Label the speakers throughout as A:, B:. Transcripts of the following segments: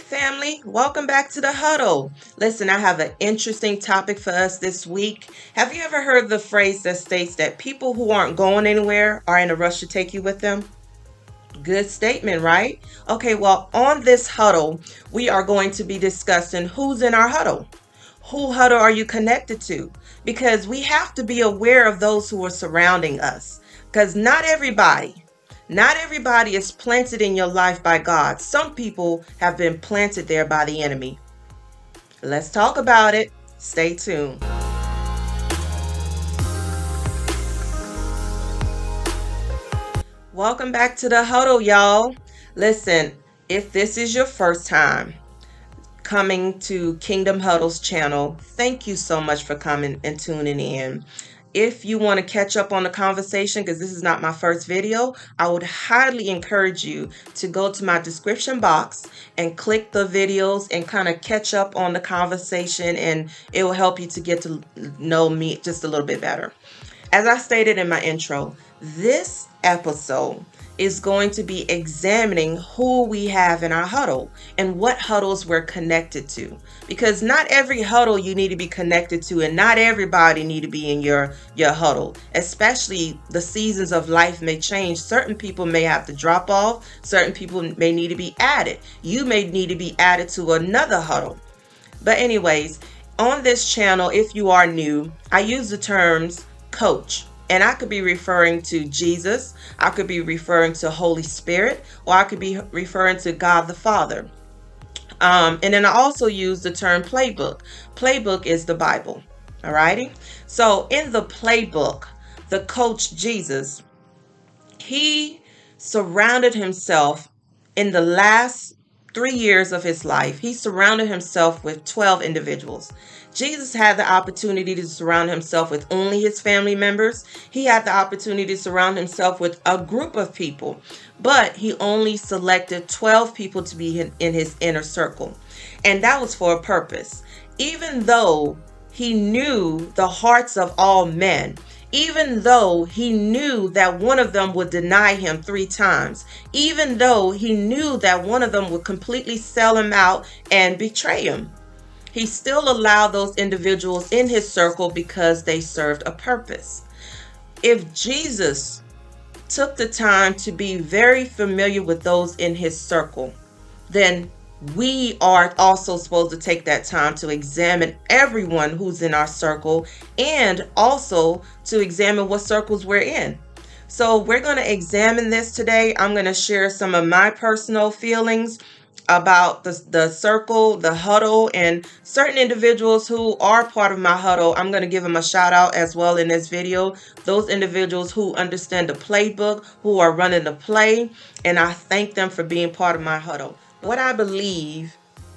A: family. Welcome back to the huddle. Listen, I have an interesting topic for us this week. Have you ever heard the phrase that states that people who aren't going anywhere are in a rush to take you with them? Good statement, right? Okay, well, on this huddle, we are going to be discussing who's in our huddle. Who huddle are you connected to? Because we have to be aware of those who are surrounding us. Because not everybody is planted in your life by God. Some people have been planted there by the enemy. Let's talk about it. Stay tuned. Welcome back to the huddle, y'all. Listen, if this is your first time coming to Kingdom Huddle's channel, thank you so much for coming and tuning in. If you want to catch up on the conversation, because this is not my first video, I would highly encourage you to go to my description box and click the videos and kind of catch up on the conversation, and it will help you to get to know me just a little bit better. As I stated in my intro, this episode is going to be examining who we have in our huddle and what huddles we're connected to. Because not every huddle you need to be connected to, and not everybody need to be in your huddle. Especially the seasons of life may change. Certain people may have to drop off. Certain people may need to be added. You may need to be added to another huddle. But anyways, on this channel, if you are new, I use the terms coach. And I could be referring to Jesus, I could be referring to Holy Spirit, or I could be referring to God the Father. And then I also use the term playbook. Playbook is the Bible. Alrighty. So in the playbook, the coach Jesus, he surrounded himself in the last 3 years of his life. He surrounded himself with 12 individuals. Jesus had the opportunity to surround himself with only his family members. He had the opportunity to surround himself with a group of people, but he only selected 12 people to be in his inner circle. And that was for a purpose. Even though he knew the hearts of all men, even though he knew that one of them would deny him 3 times, even though he knew that one of them would completely sell him out and betray him, he still allowed those individuals in his circle because they served a purpose. If Jesus took the time to be very familiar with those in his circle, then we are also supposed to take that time to examine everyone who's in our circle, and also to examine what circles we're in. So we're going to examine this today. I'm going to share some of my personal feelings about the circle, the huddle, and certain individuals who are part of my huddle. I'm going to give them a shout out as well in this video. Those individuals who understand the playbook, who are running the play, and I thank them for being part of my huddle. What I believe,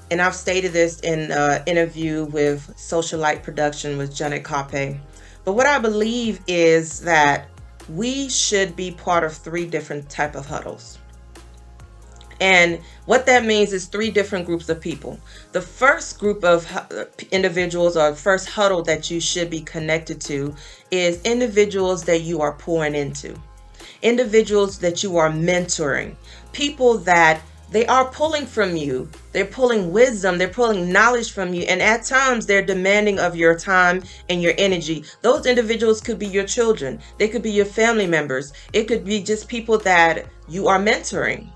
A: and I've stated this in an interview with Socialite Production with Janet Carpe, but what I believe is that we should be part of 3 different type of huddles. And what that means is 3 different groups of people. The first group of individuals, or first huddle that you should be connected to, is individuals that you are pouring into. Individuals that you are mentoring. People that they are pulling from you. They're pulling wisdom. They're pulling knowledge from you. And at times they're demanding of your time and your energy. Those individuals could be your children. They could be your family members. It could be just people that you are mentoring.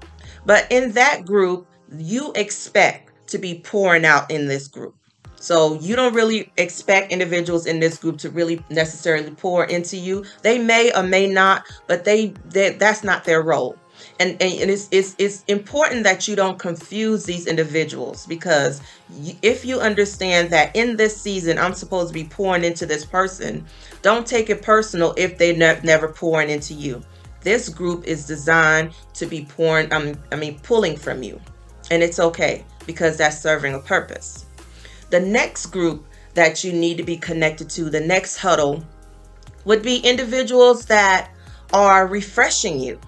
A: But in that group, you expect to be pouring out in this group. So you don't really expect individuals in this group to really necessarily pour into you. They may or may not, but that's not their role. And it's important that you don't confuse these individuals, because if you understand that in this season, I'm supposed to be pouring into this person, don't take it personal if they never pouring into you. This group is designed to be pulling from you. And it's okay, because that's serving a purpose. The next group that you need to be connected to, the next huddle, would be individuals that are refreshing you.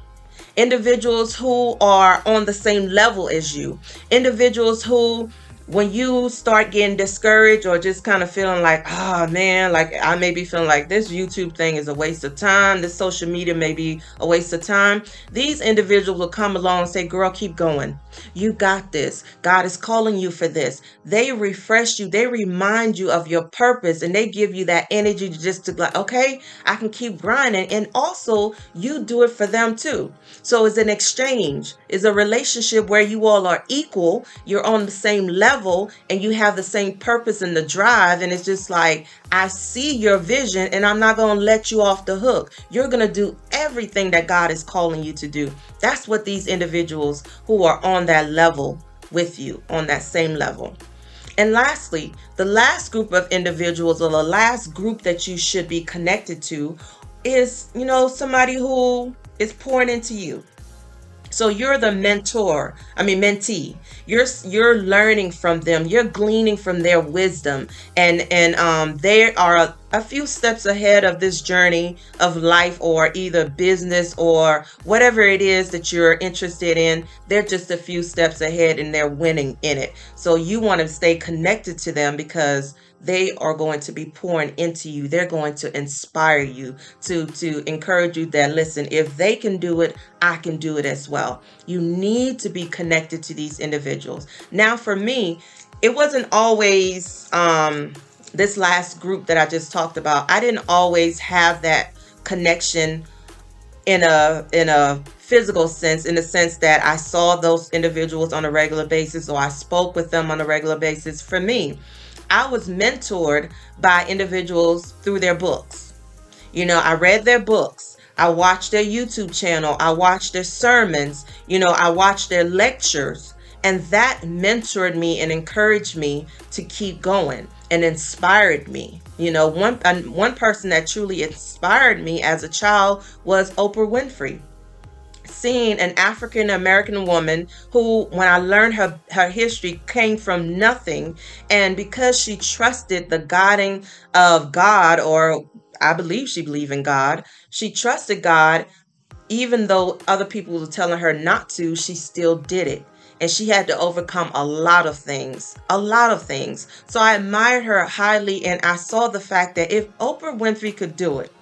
A: Individuals who are on the same level as you. Individuals who when you start getting discouraged or just kind of feeling like, oh man, like I may be feeling like this YouTube thing is a waste of time, this social media may be a waste of time, these individuals will come along and say, girl, keep going. You got this. God is calling you for this. They refresh you. They remind you of your purpose, and they give you that energy to just to like, okay, I can keep grinding. And also you do it for them too. So it's an exchange. It's a relationship where you all are equal. You're on the same level and you have the same purpose and the drive. And it's just like, I see your vision and I'm not going to let you off the hook. You're going to do everything that God is calling you to do. That's what these individuals who are on that level with you, on that same level. And lastly, the last group of individuals, or the last group that you should be connected to, is, somebody who is pouring into you. So you're the mentee. You're learning from them. You're gleaning from their wisdom, and they are a few steps ahead of this journey of life, or either business or whatever it is that you're interested in. They're just a few steps ahead and they're winning in it. So you want to stay connected to them because they are going to be pouring into you. They're going to inspire you, to encourage you that, listen, if they can do it, I can do it as well. You need to be connected to these individuals. Now, for me, it wasn't always this last group that I just talked about. I didn't always have that connection in a physical sense, in the sense that I saw those individuals on a regular basis, or I spoke with them on a regular basis. For me, I was mentored by individuals through their books. I read their books. I watched their YouTube channel. I watched their sermons. I watched their lectures. And that mentored me and encouraged me to keep going and inspired me. One person that truly inspired me as a child was Oprah Winfrey. Seeing an African American woman who, when I learned her history, came from nothing, and because she trusted the guiding of God, or I believe she believed in God, she trusted God, even though other people were telling her not to, she still did it. And she had to overcome a lot of things. So I admired her highly, and I saw the fact that if Oprah Winfrey could do it,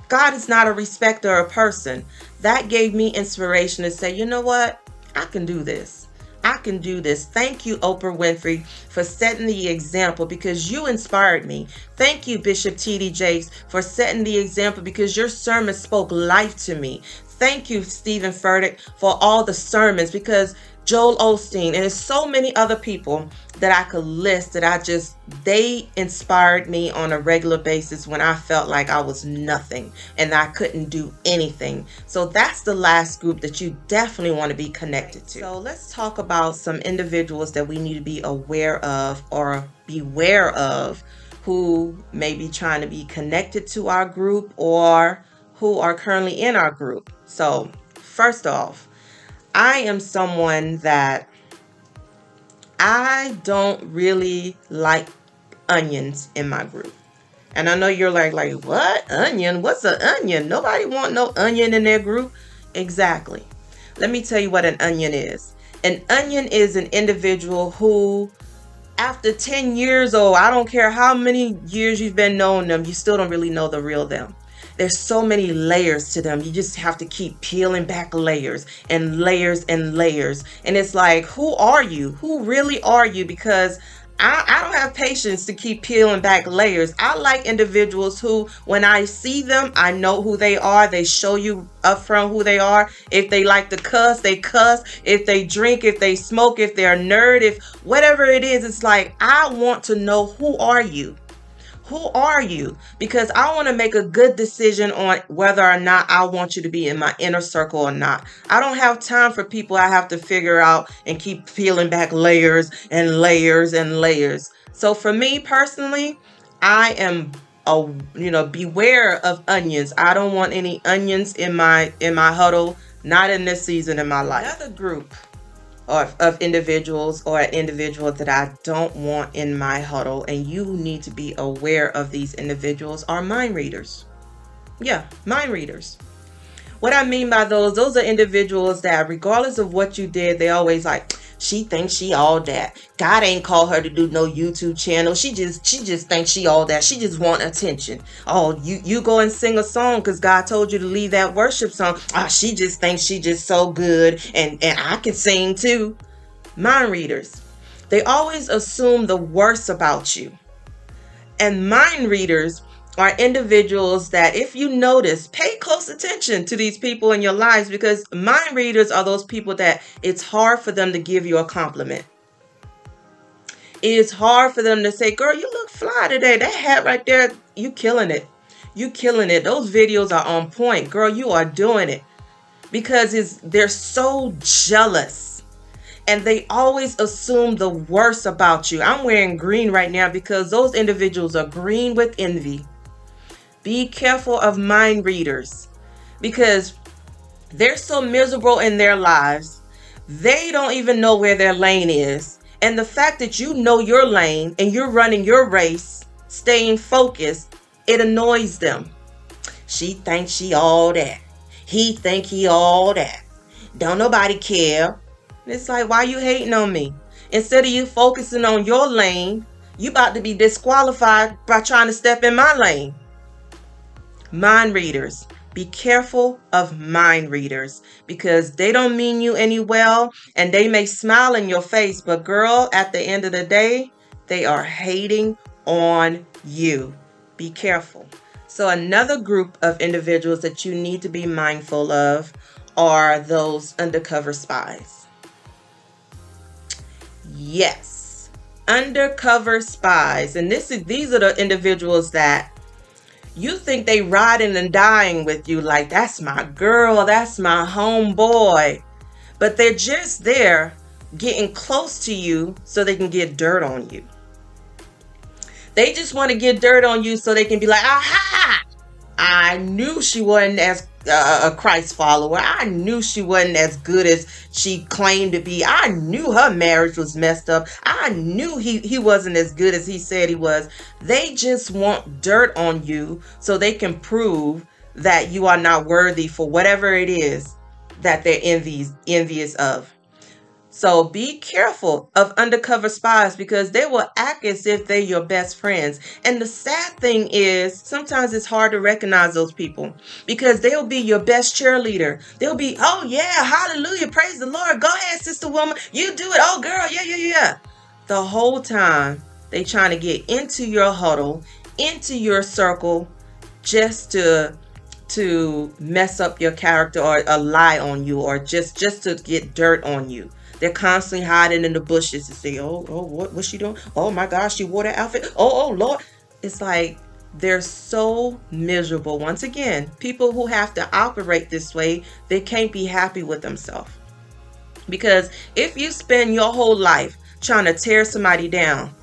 A: God is not a respecter of person. That gave me inspiration to say, you know what? I can do this. I can do this. Thank you, Oprah Winfrey, for setting the example, because you inspired me. Thank you, Bishop T.D. Jakes, for setting the example, because your sermon spoke life to me. Thank you, Stephen Furtick, for all the sermons, because Joel Osteen, and there's so many other people that I could list that they inspired me on a regular basis when I felt like I was nothing and I couldn't do anything. So that's the last group that you definitely want to be connected to. So let's talk about some individuals that we need to be aware of or beware of, who may be trying to be connected to our group or who are currently in our group. So first off, I am someone that I don't really like onions in my group. And I know you're like, what? Onion? What's an onion? Nobody want no onion in their group. Exactly. Let me tell you what an onion is. An onion is an individual who, after 10 years old, I don't care how many years you've been knowing them, you still don't really know the real them. There's so many layers to them. You just have to keep peeling back layers and layers and layers. And it's like, who are you? Who really are you? Because I don't have patience to keep peeling back layers. I like individuals who, when I see them, I know who they are. They show you up front who they are. If they like to cuss, they cuss. If they drink, if they smoke, if they're a nerd, if whatever it is, it's like, I want to know, who are you? Who are you? Because I want to make a good decision on whether or not I want you to be in my inner circle or not. I don't have time for people I have to figure out and keep peeling back layers and layers and layers. So for me personally, I am beware of onions. I don't want any onions in my huddle, not in this season in my life. Another group of individuals, or an individual that I don't want in my huddle, and you need to be aware of these individuals, are mind readers. Yeah, mind readers. What I mean by those are individuals that, regardless of what you did, they always like, She thinks she all that. God ain't called her to do no YouTube channel. She just thinks she all that. She just want attention. Oh, you go and sing a song because God told you to leave that worship song. Ah, she just thinks she just so good and I can sing too. Mind readers, they always assume the worst about you. And mind readers are individuals that, if you notice, pay close attention to these people in your lives, because mind readers are those people that it's hard for them to give you a compliment. It is hard for them to say, girl, you look fly today. That hat right there, you killing it. You killing it. Those videos are on point. Girl, you are doing it. Because they're so jealous. And they always assume the worst about you. I'm wearing green right now because those individuals are green with envy. Be careful of mind readers, because they're so miserable in their lives. They don't even know where their lane is. And the fact that you know your lane and you're running your race, staying focused, it annoys them. She thinks she all that. He think he all that. Don't nobody care. It's like, why you hating on me? Instead of you focusing on your lane, you about to be disqualified by trying to step in my lane. Mind readers. Be careful of mind readers, because they don't mean you any well, and they may smile in your face, but girl, at the end of the day, they are hating on you. Be careful. So another group of individuals that you need to be mindful of are those undercover spies. Yes, undercover spies. And these are the individuals that you think they riding and dying with you, like, that's my girl, that's my homeboy. But they're just there getting close to you so they can get dirt on you. They just want to get dirt on you so they can be like, aha! I knew she wasn't as a Christ follower. I knew she wasn't as good as she claimed to be. I knew her marriage was messed up. I knew he wasn't as good as he said he was. They just want dirt on you so they can prove that you are not worthy for whatever it is that they're envious of. So be careful of undercover spies, because they will act as if they're your best friends. And the sad thing is, sometimes it's hard to recognize those people, because they'll be your best cheerleader. They'll be, oh yeah, hallelujah, praise the Lord. Go ahead, sister woman. You do it. Oh girl, yeah. The whole time they trying to get into your huddle, into your circle, just to mess up your character, or lie on you, or just to get dirt on you. They're constantly hiding in the bushes to say, what's she doing? Oh my gosh, she wore that outfit. Oh Lord. It's like they're so miserable. Once again, people who have to operate this way, they can't be happy with themselves. Because if you spend your whole life trying to tear somebody down,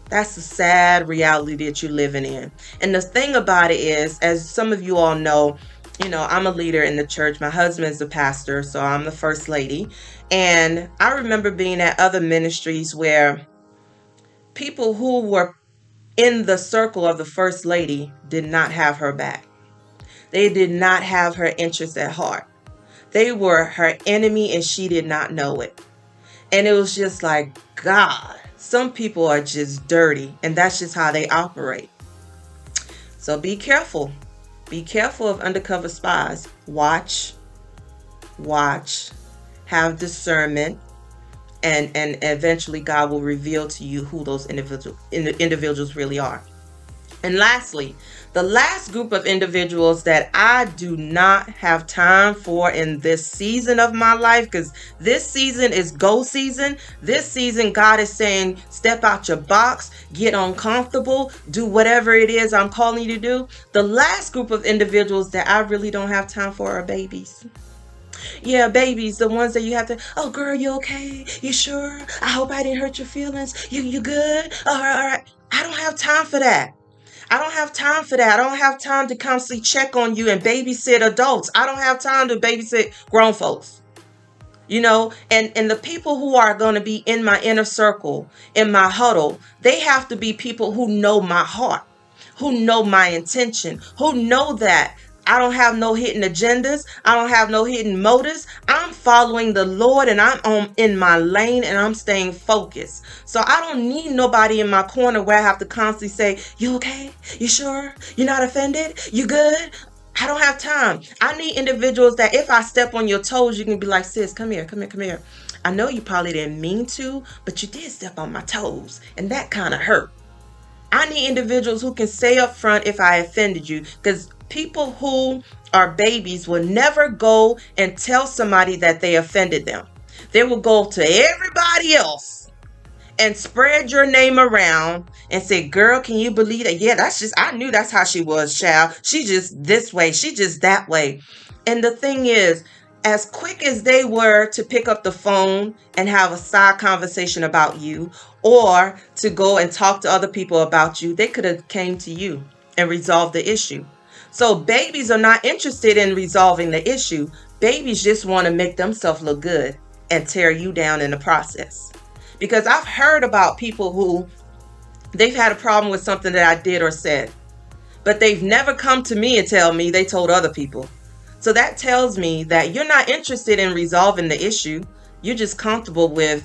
A: that's the sad reality that you're living in. And the thing about it is, as some of you all know, I'm a leader in the church. My husband's the pastor, so I'm the first lady. And I remember being at other ministries where people who were in the circle of the first lady did not have her back. They did not have her interests at heart. They were her enemy, and she did not know it. And it was just like, God, some people are just dirty, and that's just how they operate. So be careful. Be careful of undercover spies. Watch, have discernment, and eventually God will reveal to you who those individuals really are. And lastly, the last group of individuals that I do not have time for in this season of my life, because this season is go season. This season, God is saying, step out your box, get uncomfortable, do whatever it is I'm calling you to do. The last group of individuals that I really don't have time for are babies. Yeah, babies, the ones that you have to, oh girl, you okay? You sure? I hope I didn't hurt your feelings. You good? All right. I don't have time for that. I don't have time for that. I don't have time to constantly check on you and babysit adults. I don't have time to babysit grown folks. And the people who are going to be in my inner circle, in my huddle, they have to be people who know my heart, who know my intention, who know that I don't have no hidden agendas. I don't have no hidden motives. I'm following the Lord, and I'm on in my lane, and I'm staying focused. So I don't need nobody in my corner where I have to constantly say, "You okay? You sure? You're not offended? You good?" I don't have time. I need individuals that if I step on your toes, you can be like, "Sis, come here, come here, come here. I know you probably didn't mean to, but you did step on my toes, and that kind of hurt." I need individuals who can say up front if I offended you, because people who are babies will never go and tell somebody that they offended them. They will go to everybody else and spread your name around and say, "Girl, can you believe that? Yeah, that's just, I knew that's how she was, child. She just this way, she just that way." And the thing is, as quick as they were to pick up the phone and have a side conversation about you, or to go and talk to other people about you, they could have came to you and resolved the issue. So babies are not interested in resolving the issue. Babies just want to make themselves look good and tear you down in the process. Because I've heard about people who they've had a problem with something that I did or said, but they've never come to me and tell me they told other people. So that tells me that you're not interested in resolving the issue. You're just comfortable with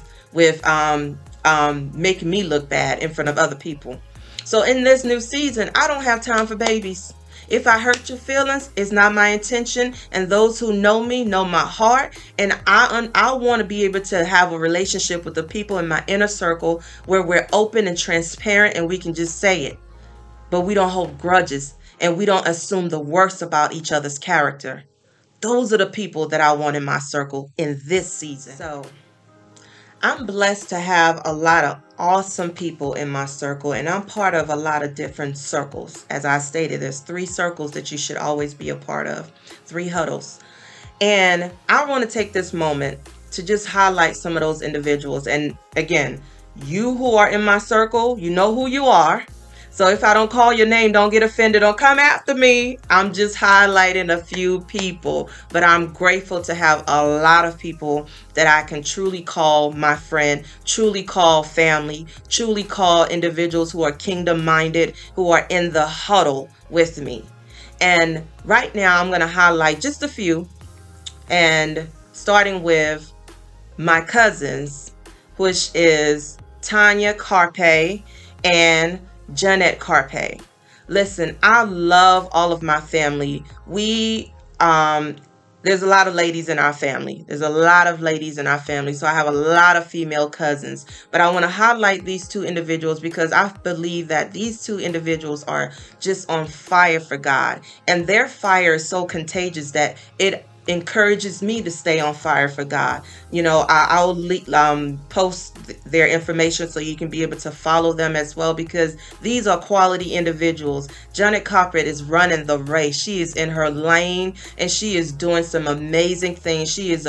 A: making me look bad in front of other people. So in this new season, I don't have time for babies. If I hurt your feelings, it's not my intention. And those who know me know my heart. And I want to be able to have a relationship with the people in my inner circle where we're open and transparent and we can just say it. But we don't hold grudges and we don't assume the worst about each other's character. Those are the people that I want in my circle in this season. So I'm blessed to have a lot of awesome people in my circle, and I'm part of a lot of different circles. As I stated, there's 3 circles that you should always be a part of, 3 huddles. And I want to take this moment to just highlight some of those individuals. And again, you who are in my circle, you know who you are. So if I don't call your name, don't get offended. Don't come after me. I'm just highlighting a few people. But I'm grateful to have a lot of people that I can truly call my friend, truly call family, truly call individuals who are kingdom minded, who are in the huddle with me. And right now I'm going to highlight just a few. And starting with my cousins, which is Tanya Carpe and Jeanette Carpe. Listen, I love all of my family. There's a lot of ladies in our family. So I have a lot of female cousins. But I want to highlight these 2 individuals because I believe that these 2 individuals are just on fire for God. And their fire is so contagious that it encourages me to stay on fire for God. You know, I'll post their information so you can be able to follow them as well, because these are quality individuals. Janet Coppert is running the race. She is in her lane and she is doing some amazing things. She is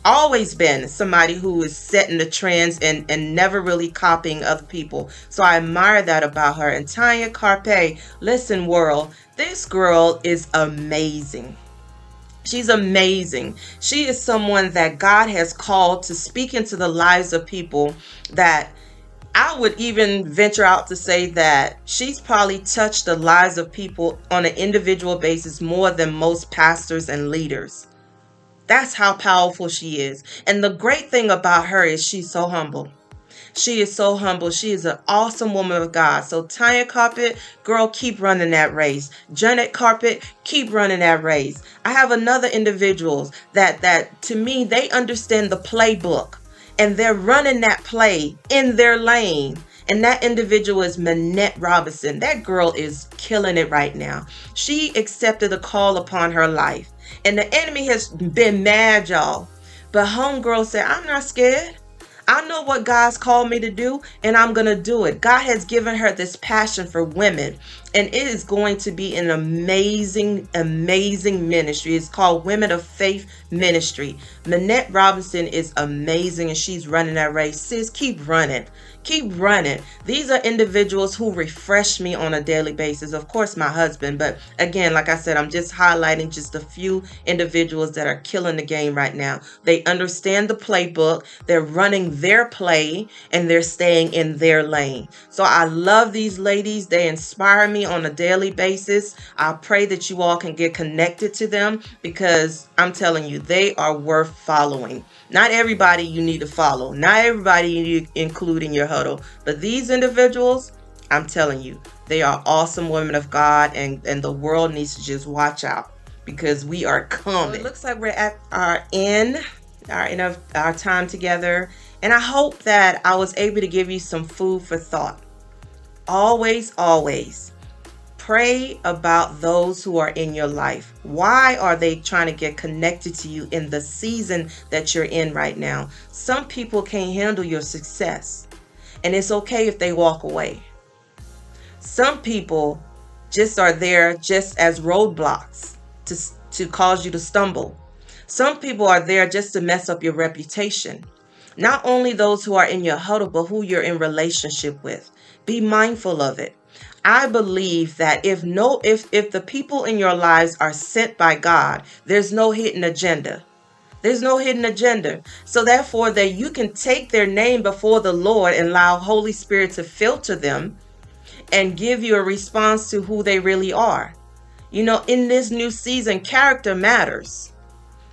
A: always been somebody who is setting the trends and never really copying other people. So I admire that about her. And Tanya Carpe, listen world, this girl is amazing. She's amazing. She is someone that God has called to speak into the lives of people, that I would even venture out to say that she's probably touched the lives of people on an individual basis more than most pastors and leaders. That's how powerful she is. And the great thing about her is she's so humble. She is so humble. She is an awesome woman of God. So Tanya Carpet, girl, keep running that race. Janet Carpet, keep running that race. I have another individuals that to me, they understand the playbook and they're running that play in their lane. And that individual is Manette Robinson. That girl is killing it right now. She accepted a call upon her life. And the enemy has been mad, y'all. But homegirl said, I'm not scared. I know what God's called me to do, and I'm going to do it. God has given her this passion for women, and it is going to be an amazing, amazing ministry. It's called Women of Faith Ministry. Manette Robinson is amazing, and she's running that race. Sis, keep running. Keep running. These are individuals who refresh me on a daily basis. Of course, my husband. But again, like I said, I'm just highlighting just a few individuals that are killing the game right now. They understand the playbook. They're running their play and they're staying in their lane. So I love these ladies. They inspire me. me on a daily basis. I pray that you all can get connected to them, because I'm telling you, they are worth following. Not everybody you need to follow. Not everybody you need to include in your huddle. But these individuals, I'm telling you, they are awesome women of God, and the world needs to just watch out, because we are coming. So it looks like we're at our end of our time together. And I hope that I was able to give you some food for thought. Always, always pray about those who are in your life. Why are they trying to get connected to you in the season that you're in right now? Some people can't handle your success, and it's okay if they walk away. Some people just are there just as roadblocks to cause you to stumble. Some people are there just to mess up your reputation. Not only those who are in your huddle, but who you're in relationship with. Be mindful of it. I believe that if the people in your lives are sent by God, there's no hidden agenda. There's no hidden agenda. So therefore, that you can take their name before the Lord and allow Holy Spirit to filter them and give you a response to who they really are. You know, in this new season, character matters.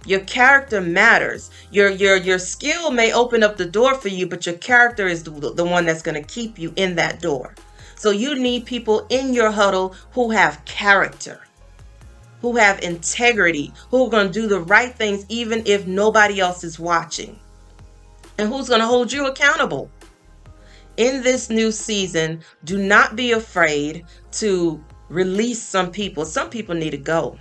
A: Your character matters. Your skill may open up the door for you, but your character is the one that's going to keep you in that door. So you need people in your huddle who have character, who have integrity, who are going to do the right things even if nobody else is watching, and who's going to hold you accountable. In this new season, do not be afraid to release some people. Some people need to go.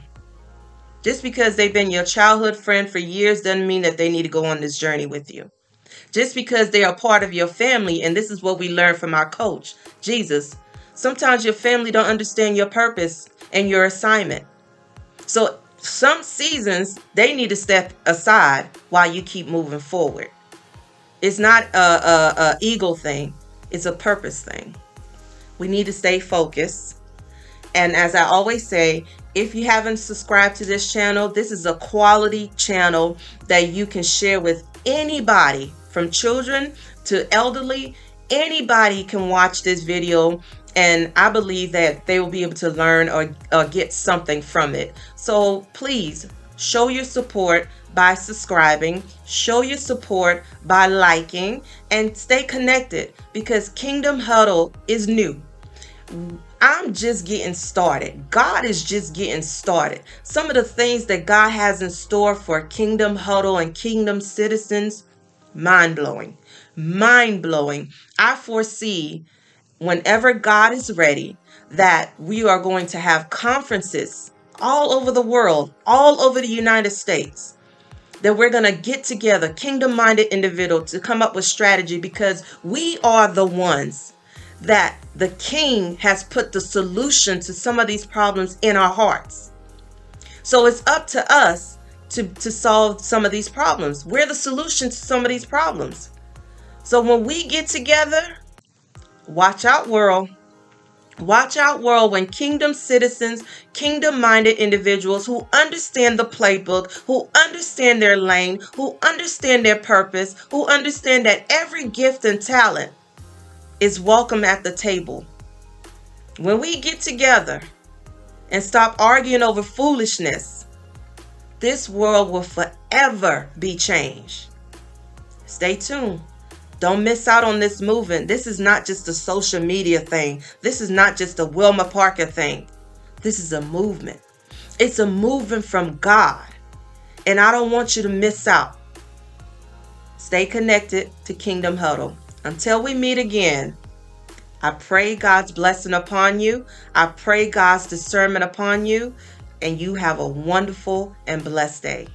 A: Just because they've been your childhood friend for years doesn't mean that they need to go on this journey with you. Just because they are part of your family, and this is what we learned from our coach, Jesus, sometimes your family don't understand your purpose and your assignment. So some seasons, they need to step aside while you keep moving forward. It's not a ego thing. It's a purpose thing. We need to stay focused. And as I always say, if you haven't subscribed to this channel, this is a quality channel that you can share with anybody, from children to elderly. Anybody can watch this video, and I believe that they will be able to learn or get something from it. So please show your support by subscribing, show your support by liking, and stay connected, because Kingdom Huddle is new. I'm just getting started. God is just getting started. Some of the things that God has in store for Kingdom Huddle and Kingdom citizens, mind-blowing. Mind-blowing. I foresee, whenever God is ready, that we are going to have conferences all over the world, all over the United States, that we're going to get together, kingdom-minded individuals, to come up with strategy, because we are the ones that the King has put the solution to some of these problems in our hearts. So it's up to us to solve some of these problems. We're the solution to some of these problems. So when we get together, watch out, world. Watch out, world, when kingdom citizens, kingdom-minded individuals who understand the playbook, who understand their lane, who understand their purpose, who understand that every gift and talent is welcome at the table. When we get together and stop arguing over foolishness, this world will forever be changed. Stay tuned. Don't miss out on this movement. This is not just a social media thing. This is not just a Wilma Parker thing. This is a movement. It's a movement from God. And I don't want you to miss out. Stay connected to Kingdom Huddle. Until we meet again, I pray God's blessing upon you. I pray God's discernment upon you. And you have a wonderful and blessed day.